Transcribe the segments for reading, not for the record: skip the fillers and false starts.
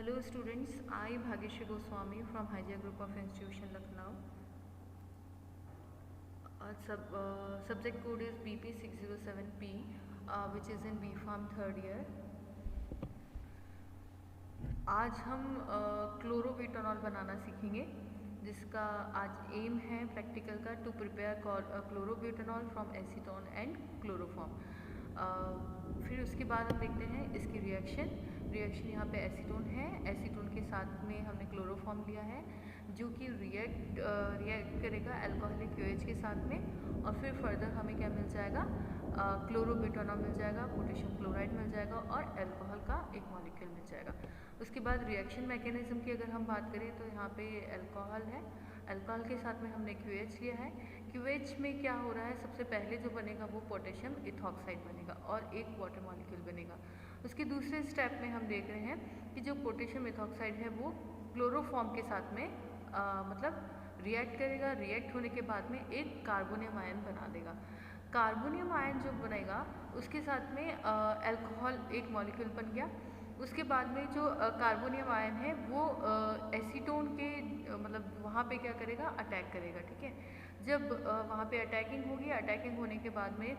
Hello students, I Bhageshri Goswami from Hygia Group of Institution Lucknow. Subject code is BP607P which is in B Farm third year. आज हम क्लोरोबिटोनॉल बनाना सीखेंगे जिसका आज M है practical का to prepare chlorobutanol from acetone and chloroform. फिर उसके बाद हम देखते हैं इसकी रिएक्शन यहाँ पे एसीटोन है, एसीटोन के साथ में हमने क्लोरोफॉर्म लिया है जो कि रिएक्ट करेगा अल्कोहलिक OH के साथ में, और फिर फर्दर हमें क्या मिल जाएगा, क्लोरोबिटोनॉल मिल जाएगा, पोटेशियम क्लोराइड मिल जाएगा और अल्कोहल का एक मॉलिक्यूल मिल जाएगा। उसके बाद रिएक्शन मैकेनिज्म की अगर हम बात करें तो यहाँ पे अल्कोहल है, अल्कोहल के साथ में हमने QH लिया है। QH में क्या हो रहा है, सबसे पहले जो बनेगा वो पोटेशियम इथॉक्साइड बनेगा और एक वाटर मॉलिक्यूल बनेगा। उसके दूसरे स्टेप में हम देख रहे हैं कि जो पोटेशियम इथॉक्साइड है वो क्लोरोफॉर्म के साथ में मतलब रिएक्ट करेगा, रिएक्ट होने के बाद में एक कार्बोनियम आयन बना देगा। कार्बोनियम आयन जो बनेगा उसके साथ में अल्कोहल एक मॉलिक्यूल बन गया। उसके बाद में जो कार्बोनियम आयन है वो एसीटोन के मतलब वहाँ पे क्या करेगा, अटैक करेगा। ठीक है, जब वहाँ पे अटैकिंग होगी, अटैकिंग होने के बाद में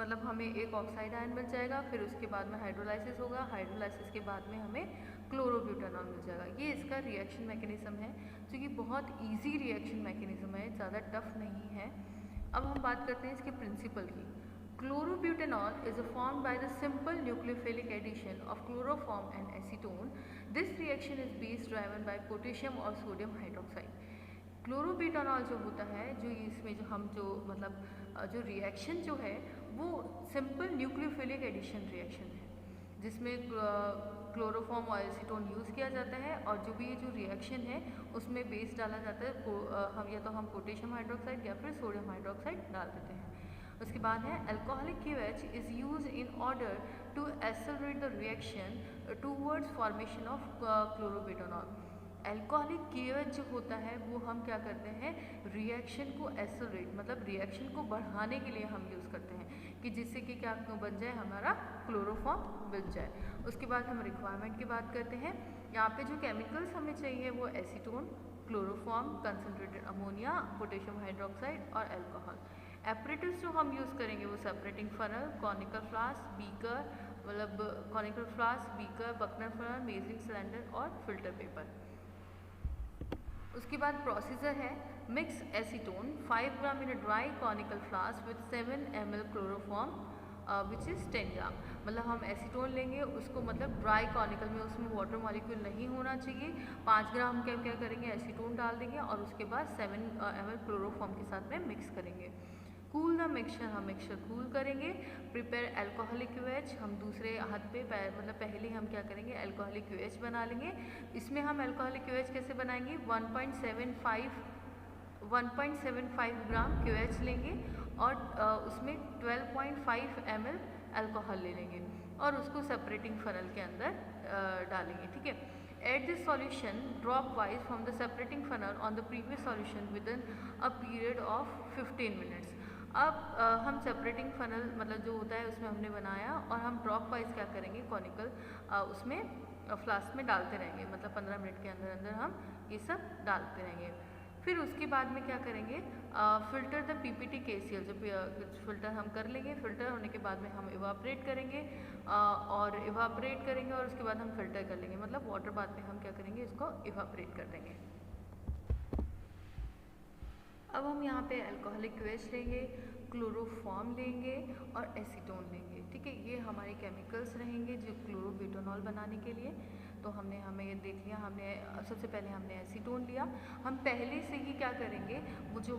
मतलब हमें एक ऑक्साइड आयन मिल जाएगा। फिर उसके बाद में हाइड्रोलाइसिस होगा, हाइड्रोलाइसिस के बाद में हमें क्लोरोब्यूटानॉल मिल जाएगा। ये इसका रिएक्शन मैकेनिज्म है जो कि बहुत इजी रिएक्शन मैकेनिज्म है, ज़्यादा टफ नहीं है। अब हम बात करते हैं इसके प्रिंसिपल की। Chlorobutanol is formed by the simple nucleophilic addition of chloroform and acetone. This reaction is base driven by potassium और sodium hydroxide. क्लोरोबिटोनॉल जो होता है, जो इसमें जो हम जो मतलब जो रिएक्शन जो है वो सिंपल न्यूक्लियोफिलिक एडिशन रिएक्शन है जिसमें क्लोरोफॉर्म और एसीटोन यूज़ किया जाता है, और जो भी ये जो रिएक्शन है उसमें बेस डाला जाता है, हम या तो हम पोटेशियम हाइड्रोक्साइड या फिर सोडियम हाइड्रोक्साइड डाल देते हैं। उसके बाद है alcoholic QH is use in order to accelerate the reaction towards formation of chlorobutanol. Alcoholic QH जो होता है वो हम क्या करते हैं, रिएक्शन को एक्सेलरेट मतलब रिएक्शन को बढ़ाने के लिए हम यूज़ करते हैं कि जिससे कि क्या बन जाए, हमारा क्लोरोफॉर्म बन जाए। उसके बाद हम रिक्वायरमेंट की बात करते हैं। यहाँ पे जो केमिकल्स हमें चाहिए वो acetone, chloroform, concentrated ammonia, potassium hydroxide और अल्कोहल। एपरेटस जो हम यूज़ करेंगे वो separating funnel, conical flask, beaker मतलब conical flask, beaker, Buchner funnel, measuring cylinder और फिल्टर पेपर। उसके बाद प्रोसीजर है, mix acetone 5 gram in a dry conical flask with 7 ml chloroform which is 10 gram. मतलब हम एसीटोन लेंगे उसको मतलब ड्राई कॉनिकल में, उसमें वाटर मॉलिक्यूल नहीं होना चाहिए। 5 ग्राम क्या करेंगे, एसीटोन डाल देंगे और उसके बाद 7 ml क्लोरोफॉर्म के साथ में मिक्स करेंगे। कूल द मिक्सचर, हम मिक्सचर कूल करेंगे। प्रिपेयर अल्कोहलिक QH, हम दूसरे हाथ पे मतलब पहले हम क्या करेंगे, अल्कोहलिक QH बना लेंगे। इसमें हम अल्कोहलिक QH कैसे बनाएंगे, 1.75 ग्राम QH लेंगे और उसमें 12.5 ml अल्कोहल ले लेंगे और उसको सेपरेटिंग फनल के अंदर डालेंगे। ठीक है, add this solution dropwise from the separating funnel on the previous solution within a period of 15 minutes. अब हम सेपरेटिंग फनल मतलब जो होता है उसमें हमने बनाया और हम ड्रॉप वाइज क्या करेंगे, कॉनिकल उसमें फ्लास्क में डालते रहेंगे, मतलब 15 मिनट के अंदर अंदर हम ये सब डालते रहेंगे। फिर उसके बाद में क्या करेंगे, फिल्टर द PPT KCl, जो फिल्टर हम कर लेंगे। फिल्टर होने के बाद में हम इवापरेट करेंगे और इवापरेट करेंगे और उसके बाद हम फिल्टर कर लेंगे, मतलब वाटर बाद में हम क्या करेंगे, इसको इवापरेट कर देंगे। अब हम यहाँ पे अल्कोहलिक QH लेंगे, क्लोरोफॉर्म लेंगे और एसीटोन लेंगे। ठीक है, ये हमारे केमिकल्स रहेंगे जो क्लोरोबिटोनॉल बनाने के लिए। तो हमें ये देख लिया, हमने सबसे पहले हमने एसीटोन लिया। हम पहले से ही क्या करेंगे, वो जो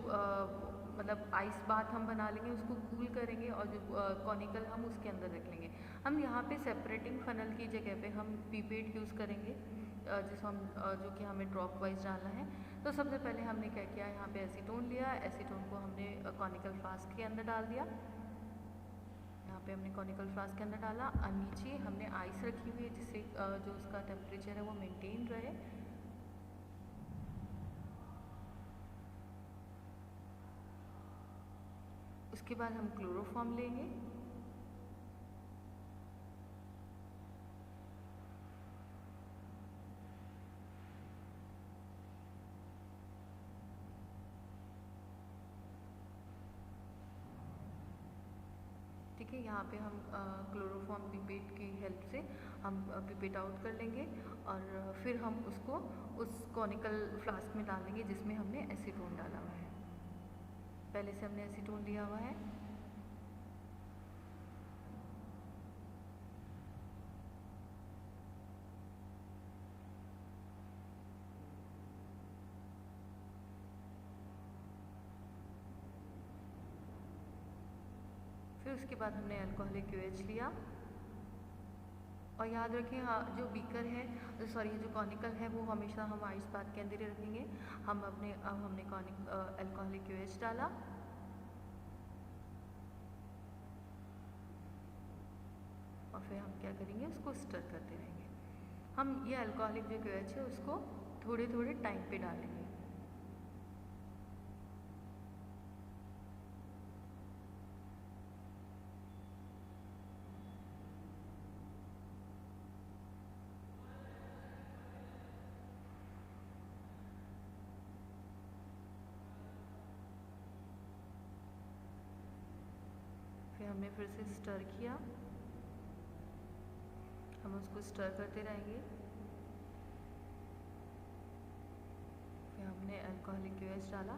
मतलब आइस बाथ हम बना लेंगे, उसको कूल करेंगे और जो कॉनिकल हम उसके अंदर रख लेंगे। हम यहाँ पे सेपरेटिंग फनल की जगह पे हम पीपेट यूज़ करेंगे जिसको हम जो कि हमें ड्रॉप वाइज डालना है। तो सबसे पहले हमने क्या किया, यहाँ पे एसीटोन लिया, एसीटोन को हमने कॉनिकल फ्लास्क के अंदर डाल दिया। यहाँ पे हमने कॉनिकल फ्लास्क के अंदर डाला और नीचे हमने आइस रखी हुई है जिससे जो उसका टेम्परेचर है वो मेंटेन रहे। उसके बाद हम क्लोरोफॉर्म लेंगे यहाँ पे हम क्लोरोफॉर्म पिपेट की हेल्प से हम पिपेट आउट कर लेंगे और फिर हम उसको उस कॉनिकल फ्लास्क में डाल देंगे जिसमें हमने एसीटोन डाला हुआ है। पहले से हमने एसीटोन लिया हुआ है। फिर उसके बाद हमने अल्कोहलिक QH लिया और याद रखें हाँ, जो बीकर है जो कॉनिकल है वो हमेशा हम आइस बाथ के अंदर ही रखेंगे। अब हमने अल्कोहलिक QH डाला और फिर हम क्या करेंगे, उसको स्टर करते रहेंगे। हम ये अल्कोहलिक जो QH है उसको थोड़े थोड़े टाइम पे डालेंगे। फिर हमने फिर से स्टर किया, हम उसको स्टर करते रहेंगे। फिर हमने अल्कोहलिक QH डाला।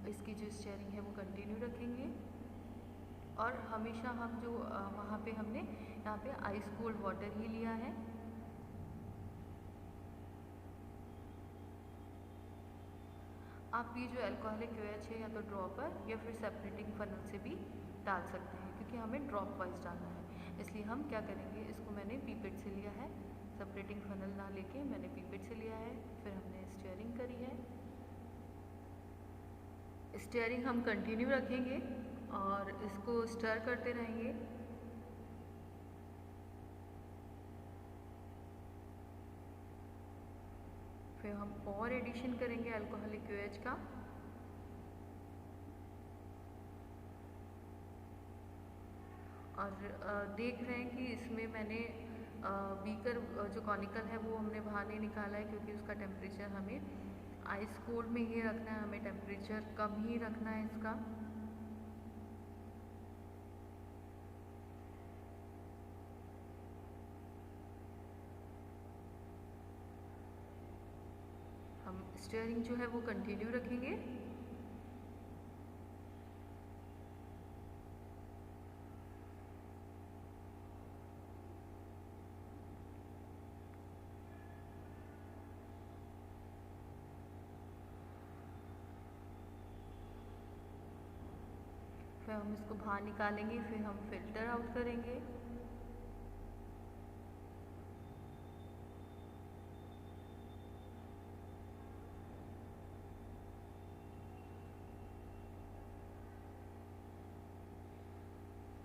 इसकी जो स्टेयरिंग है वो कंटिन्यू रखेंगे और हमेशा हम जो वहाँ पे हमने यहाँ पे आइस कोल्ड वाटर ही लिया है। आप ये जो अल्कोहलिक QH है या तो ड्रॉपर या फिर सेपरेटिंग फनल से भी डाल सकते हैं, क्योंकि हमें ड्रॉप वाइज डालना है। इसलिए हम क्या करेंगे, इसको मैंने पीपेट से लिया है, सेपरेटिंग फनल ना लेके मैंने पीपेट से लिया है। फिर हमने स्टेयरिंग करी है। स्टेयरिंग हम कंटिन्यू रखेंगे और इसको स्टर करते रहेंगे। फिर हम और एडिशन करेंगे अल्कोहलिक QH का। और देख रहे हैं कि इसमें मैंने बीकर जो कॉनिकल है वो हमने बाहर नहीं निकाला है, क्योंकि उसका टेम्परेचर हमें आइस कोल्ड में ही रखना है, हमें टेम्परेचर कम ही रखना है इसका। हम स्टीयरिंग जो है वो कंटिन्यू रखेंगे। फिर हम इसको बाहर निकालेंगे, फिर हम फिल्टर आउट करेंगे।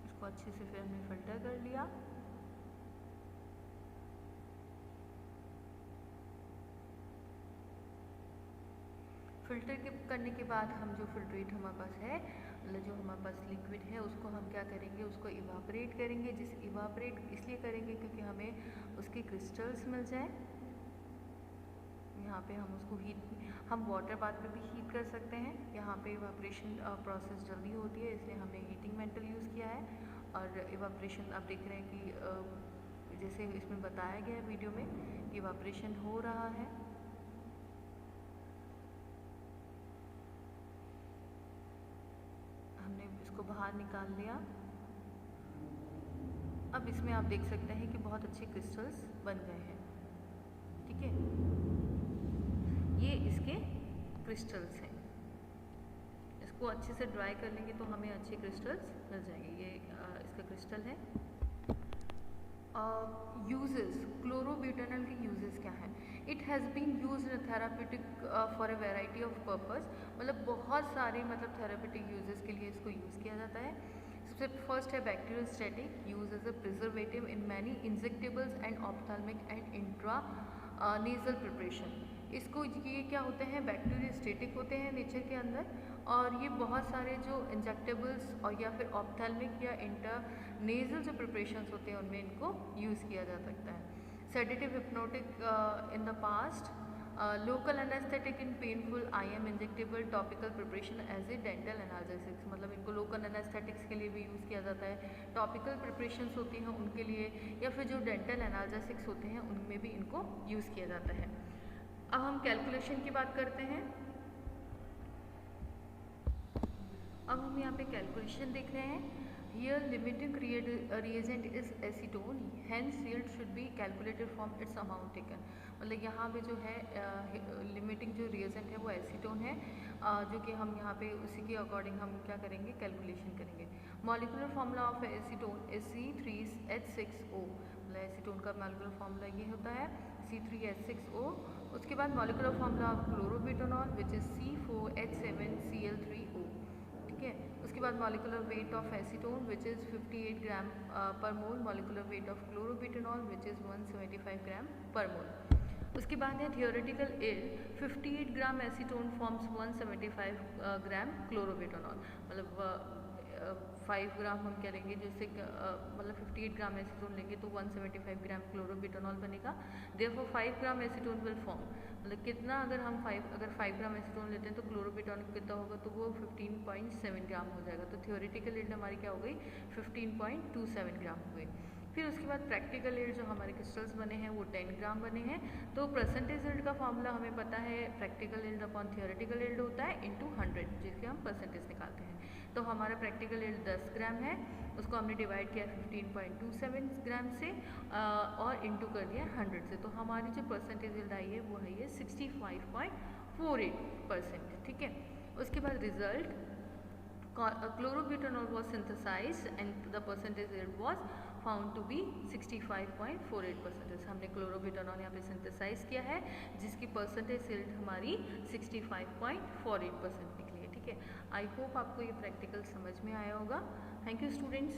इसको अच्छे से फिर हमने फिल्टर कर लिया। फिल्टर करने के बाद हम जो फिल्ट्रेट हमारे पास है, जो हमारे पास लिक्विड है, उसको हम क्या करेंगे, उसको इवापरेट करेंगे। इवापरेट इसलिए करेंगे क्योंकि हमें उसके क्रिस्टल्स मिल जाए। यहाँ पे हम उसको हम वाटर बाथ में भी हीट कर सकते हैं। यहाँ पे इवापरेशन प्रोसेस जल्दी होती है, इसलिए हमने हीटिंग मेटल यूज़ किया है। और इवापरेशन आप देख रहे हैं कि जैसे इसमें बताया गया है वीडियो में, इवापरेशन हो रहा है। हमने इसको बाहर निकाल लिया। अब इसमें आप देख सकते हैं कि बहुत अच्छे क्रिस्टल्स बन गए हैं। ठीक है, ये इसके क्रिस्टल्स हैं। इसको अच्छे से ड्राई कर लेंगे तो हमें अच्छे क्रिस्टल्स मिल जाएंगे। ये इसका क्रिस्टल है। यूजेस, क्लोरोब्यूटेनॉल के यूजेस क्या हैं? It has been use in therapeutic for a variety of purpose. मतलब बहुत सारे थेरापेटिक यूजेस के लिए इसको यूज़ किया जाता है। सबसे फर्स्ट है bacteriostatic, use as a preservative in many injectables and ophthalmic and intranasal preparation. इसको ये क्या होते हैं, बैक्टीरियोस्टेटिक होते हैं नेचर के अंदर, और ये बहुत सारे जो इंजेक्टेबल्स और या फिर ऑप्थेल्मिक या इंटरनेजल जो प्रिपरेशंस होते हैं उनमें इनको यूज़ किया जा सकता है। Sedative hypnotic in the past, local anaesthetic in painful IM injectable topical preparation as a dental analgesics, मतलब इनको लोकल एनेस्थेटिक्स के लिए भी यूज़ किया जाता है, टॉपिकल प्रिपरेशंस होती हैं उनके लिए, या फिर जो डेंटल एनाल्जेसिक्स होते हैं उनमें भी इनको यूज़ किया जाता है। अब हम कैलकुलेशन की बात करते हैं। अब हम यहाँ पे कैलकुलेशन देख रहे हैं। Here limiting reagent is acetone, hence yield should be calculated from its amount taken। मतलब यहाँ पे जो है लिमिटिंग जो रिएजेंट है वो एसीटोन है, जो कि हम यहाँ पे उसी के अकॉर्डिंग हम क्या करेंगे, कैलकुलेशन करेंगे। Molecular formula of acetone is C3H6O, मतलब एसीटोन का मॉलिकुलर फार्मूला ये होता है C3H6O। उसके बाद molecular formula of chlorobutanol which is C4H7Cl3O, ठीक है। उसके बाद molecular weight of acetone which is 58 gram per mole, molecular weight of chlorobutanol which is 175 gram per mole. उसके बाद है theoretical yield, 58 gram acetone forms 175 gram chlorobutanol, मतलब 5 ग्राम हम क्या लेंगे, जैसे मतलब 58 ग्राम एसीटोन लेंगे तो 175 ग्राम क्लोरोबिटोनॉल बनेगा। Therefore 5 gram acetone will form, मतलब कितना, अगर 5 ग्राम एसीटोन लेते हैं तो क्लोरोबिटोनॉल कितना होगा, तो वो 15.7 ग्राम हो जाएगा। तो थियोरेटिकल यील्ड हमारी क्या हो गई, 15.27 ग्राम हो गई। फिर उसके बाद प्रैक्टिकल यील्ड जो हमारे क्रिस्टल्स बने हैं वो 10 ग्राम बने हैं। तो परसेंटेज यील्ड का फॉर्मूला हमें पता है, practical yield upon theoretical yield होता है इंटू 100, जिसके हम परसेंटेज निकालते हैं। तो हमारा प्रैक्टिकल यील्ड 10 ग्राम है, उसको हमने डिवाइड किया 15.27 ग्राम से और इंटू कर दिया 100 से, तो हमारी जो परसेंटेज यील्ड आई है वो है ये 65.48%, ठीक है। उसके बाद result, chlorobutanol was synthesized and the percentage yield was found to be 65.48%। हमने क्लोरोबिटोनॉल यहाँ पे सिंथेसाइज किया है जिसकी परसेंटेज यील्ड हमारी 65.48% निकली है, ठीक है। आई होप आपको ये प्रैक्टिकल समझ में आया होगा। Thank you students.